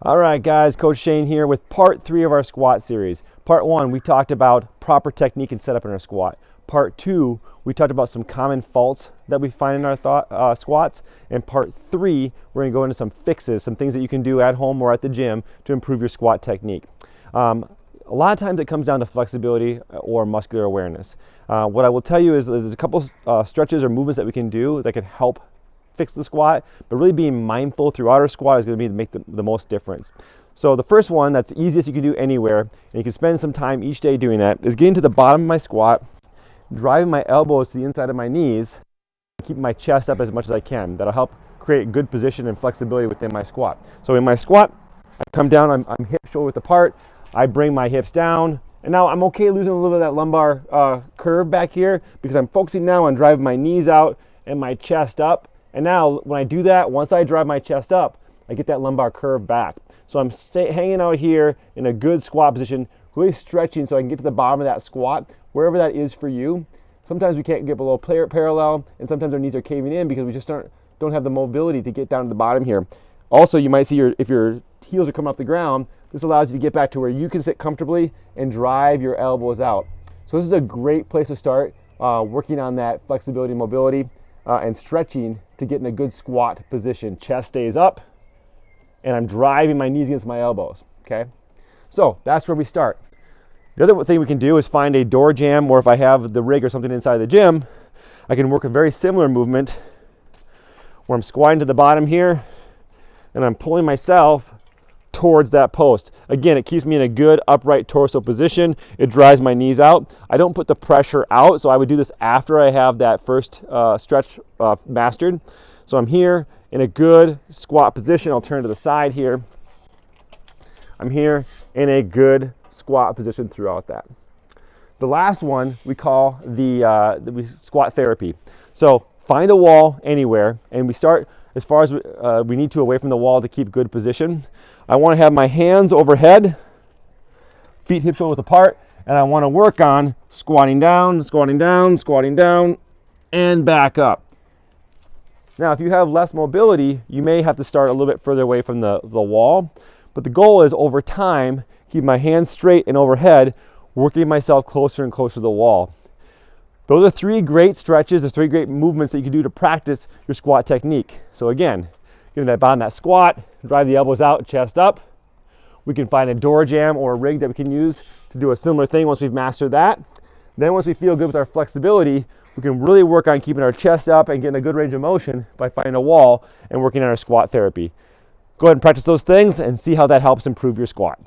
All right, guys, Coach Shane here with part 3 of our squat series. Part 1, we talked about proper technique and setup in our squat. Part 2, we talked about some common faults that we find in our squats. And part 3, we're going to go into some fixes, some things that you can do at home or at the gym to improve your squat technique. A lot of times it comes down to flexibility or muscular awareness. What I will tell you is there's a couple stretches or movements that we can do that can help fix the squat, but really being mindful throughout our squat is going to make the most difference. So the first one that's the easiest you can do anywhere, and you can spend some time each day doing that, is getting to the bottom of my squat, driving my elbows to the inside of my knees, keeping my chest up as much as I can. That'll help create good position and flexibility within my squat. So in my squat, I come down, I'm hip shoulder width apart, I bring my hips down, and now I'm okay losing a little bit of that lumbar curve back here because I'm focusing now on driving my knees out and my chest up. And now when I do that, once I drive my chest up, I get that lumbar curve back. So I'm hanging out here in a good squat position, really stretching so I can get to the bottom of that squat, wherever that is for you. Sometimes we can't get below parallel, and sometimes our knees are caving in because we just don't have the mobility to get down to the bottom here. Also, you might see if your heels are coming off the ground, this allows you to get back to where you can sit comfortably and drive your elbows out. So this is a great place to start working on that flexibility and mobility and stretching to get in a good squat position. Chest stays up, and I'm driving my knees against my elbows, okay? So that's where we start. The other thing we can do is find a door jamb, or if I have the rig or something inside the gym, I can work a very similar movement where I'm squatting to the bottom here, and I'm pulling myself towards that post. Again, it keeps me in a good upright torso position. It drives my knees out. I don't put the pressure out, so I would do this after I have that first stretch mastered. So I'm here in a good squat position. I'll turn to the side here. I'm here in a good squat position throughout that. The last one we call the squat therapy. So find a wall anywhere, and we start as far as we need to away from the wall to keep good position. I want to have my hands overhead, feet hip shoulder width apart, and I want to work on squatting down, squatting down, squatting down, and back up. Now, if you have less mobility, you may have to start a little bit further away from the wall, but the goal is over time, keep my hands straight and overhead, working myself closer and closer to the wall. Those are 3 great stretches, the 3 great movements that you can do to practice your squat technique. So again, get that bottom of that squat, drive the elbows out, chest up. We can find a door jamb or a rig that we can use to do a similar thing once we've mastered that. Then once we feel good with our flexibility, we can really work on keeping our chest up and getting a good range of motion by finding a wall and working on our squat therapy. Go ahead and practice those things and see how that helps improve your squat.